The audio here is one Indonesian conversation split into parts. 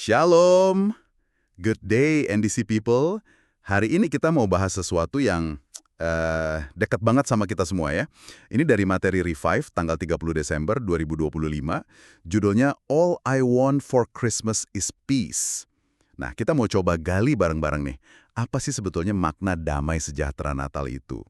Shalom, good day NDC people. Hari ini kita mau bahas sesuatu yang dekat banget sama kita semua ya. Ini dari materi Revive tanggal 30 Desember 2025. Judulnya All I Want for Christmas is Peace. Nah, kita mau coba gali bareng-bareng nih. Apa sih sebetulnya makna damai sejahtera Natal itu?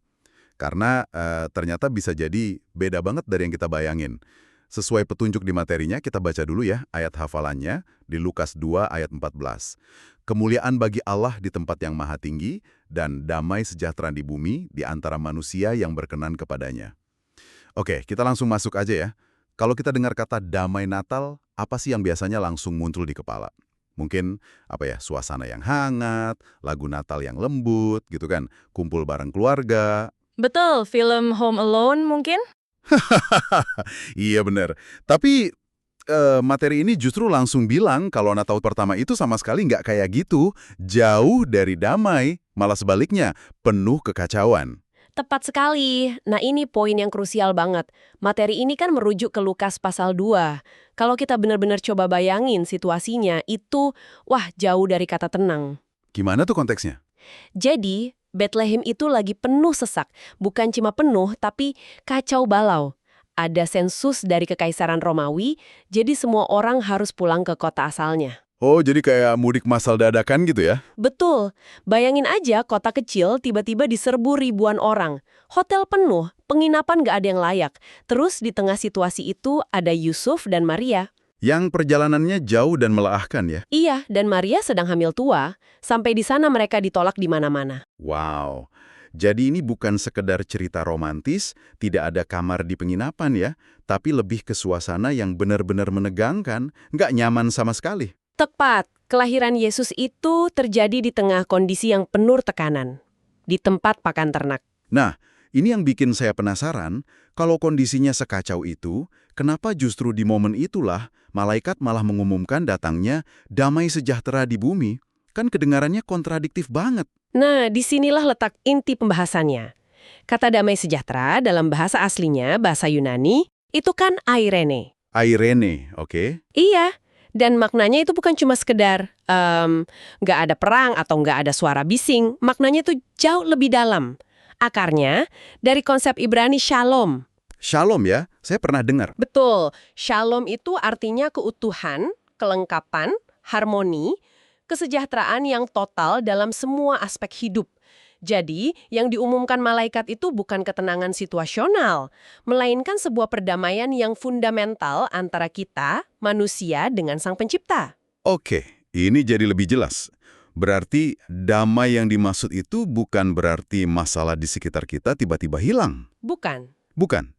Karena ternyata bisa jadi beda banget dari yang kita bayangin. Sesuai petunjuk di materinya, kita baca dulu ya ayat hafalannya di Lukas 2 ayat 14. Kemuliaan bagi Allah di tempat yang maha tinggi dan damai sejahtera di bumi di antara manusia yang berkenan kepadanya. Oke, kita langsung masuk aja ya. Kalau kita dengar kata damai Natal, apa sih yang biasanya langsung muncul di kepala? Mungkin suasana yang hangat, lagu Natal yang lembut gitu kan, kumpul bareng keluarga. Betul, film Home Alone mungkin? Iya bener. Tapi materi ini justru langsung bilang kalau Natal pertama itu sama sekali nggak kayak gitu, jauh dari damai, malah sebaliknya, penuh kekacauan. Tepat sekali. Nah ini poin yang krusial banget. Materi ini kan merujuk ke Lukas pasal 2. Kalau kita benar-benar coba bayangin situasinya, itu jauh dari kata tenang. Gimana tuh konteksnya? Jadi, Bethlehem itu lagi penuh sesak. Bukan cuma penuh, tapi kacau balau. Ada sensus dari Kekaisaran Romawi, jadi semua orang harus pulang ke kota asalnya. Oh, jadi kayak mudik massal dadakan gitu ya? Betul. Bayangin aja kota kecil tiba-tiba diserbu ribuan orang. Hotel penuh, penginapan gak ada yang layak. Terus di tengah situasi itu ada Yusuf dan Maria. Yang perjalanannya jauh dan melelahkan ya? Iya, dan Maria sedang hamil tua. Sampai di sana mereka ditolak di mana-mana. Wow. Jadi ini bukan sekedar cerita romantis, tidak ada kamar di penginapan ya, tapi lebih ke suasana yang benar-benar menegangkan, nggak nyaman sama sekali. Tepat, kelahiran Yesus itu terjadi di tengah kondisi yang penuh tekanan. Di tempat pakan ternak. Nah, ini yang bikin saya penasaran, kalau kondisinya sekacau itu, kenapa justru di momen itulah malaikat malah mengumumkan datangnya damai sejahtera di bumi? Kan kedengarannya kontradiktif banget. Nah, disinilah letak inti pembahasannya. Kata damai sejahtera dalam bahasa aslinya, bahasa Yunani, itu kan Airene. Airene, oke? Iya, dan maknanya itu bukan cuma sekedar nggak ada perang atau nggak ada suara bising. Maknanya itu jauh lebih dalam. Akarnya dari konsep Ibrani shalom. Shalom ya, saya pernah dengar. Betul, shalom itu artinya keutuhan, kelengkapan, harmoni, kesejahteraan yang total dalam semua aspek hidup. Jadi, yang diumumkan malaikat itu bukan ketenangan situasional, melainkan sebuah perdamaian yang fundamental antara kita, manusia, dengan Sang Pencipta. Oke, ini jadi lebih jelas. Berarti damai yang dimaksud itu bukan berarti masalah di sekitar kita tiba-tiba hilang. Bukan. Bukan.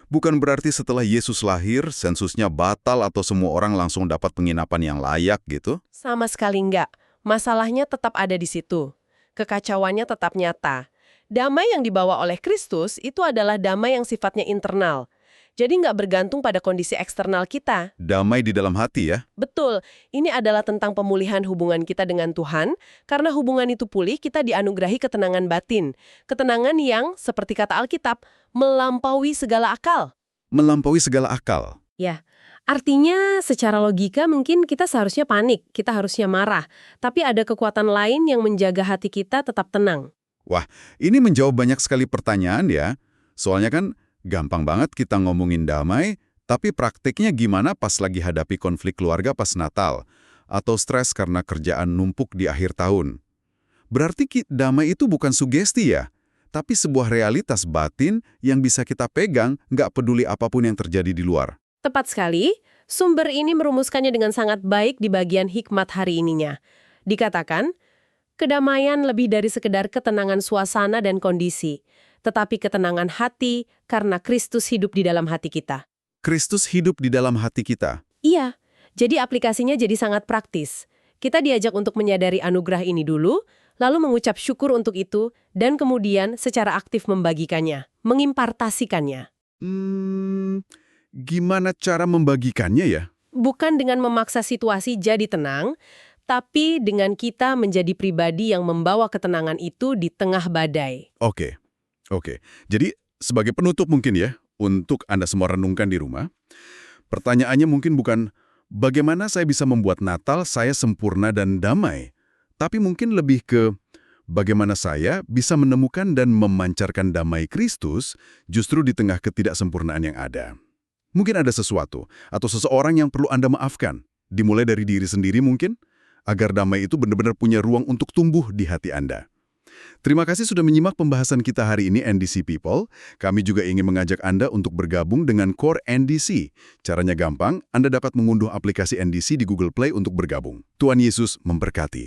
Bukan berarti setelah Yesus lahir, sensusnya batal atau semua orang langsung dapat penginapan yang layak gitu? Sama sekali enggak. Masalahnya tetap ada di situ. Kekacauannya tetap nyata. Damai yang dibawa oleh Kristus itu adalah damai yang sifatnya internal. Jadi nggak bergantung pada kondisi eksternal kita. Damai di dalam hati ya? Betul, ini adalah tentang pemulihan hubungan kita dengan Tuhan. Karena hubungan itu pulih, kita dianugerahi ketenangan batin. Ketenangan yang, seperti kata Alkitab, melampaui segala akal. Melampaui segala akal. Ya, artinya secara logika mungkin kita seharusnya panik, kita harusnya marah. Tapi ada kekuatan lain yang menjaga hati kita tetap tenang. Wah, ini menjawab banyak sekali pertanyaan ya. Soalnya kan gampang banget kita ngomongin damai, tapi praktiknya gimana pas lagi hadapi konflik keluarga pas Natal? Atau stres karena kerjaan numpuk di akhir tahun? Berarti damai itu bukan sugesti ya? Tapi sebuah realitas batin yang bisa kita pegang, nggak peduli apapun yang terjadi di luar. Tepat sekali, sumber ini merumuskannya dengan sangat baik di bagian hikmat hari ininya. Dikatakan, kedamaian lebih dari sekedar ketenangan suasana dan kondisi, tetapi ketenangan hati karena Kristus hidup di dalam hati kita. Kristus hidup di dalam hati kita. Iya, jadi aplikasinya jadi sangat praktis. Kita diajak untuk menyadari anugerah ini dulu, lalu mengucap syukur untuk itu, dan kemudian secara aktif membagikannya, mengimpartasikannya. Gimana cara membagikannya ya? Bukan dengan memaksa situasi jadi tenang, tapi dengan kita menjadi pribadi yang membawa ketenangan itu di tengah badai. Oke. Jadi sebagai penutup mungkin ya, untuk Anda semua renungkan di rumah, pertanyaannya mungkin bukan bagaimana saya bisa membuat Natal saya sempurna dan damai? Tapi mungkin lebih ke bagaimana saya bisa menemukan dan memancarkan damai Kristus justru di tengah ketidaksempurnaan yang ada. Mungkin ada sesuatu atau seseorang yang perlu Anda maafkan, dimulai dari diri sendiri mungkin, agar damai itu benar-benar punya ruang untuk tumbuh di hati Anda. Terima kasih sudah menyimak pembahasan kita hari ini NDC People. Kami juga ingin mengajak Anda untuk bergabung dengan Core NDC. Caranya gampang, Anda dapat mengunduh aplikasi NDC di Google Play untuk bergabung. Tuhan Yesus memberkati.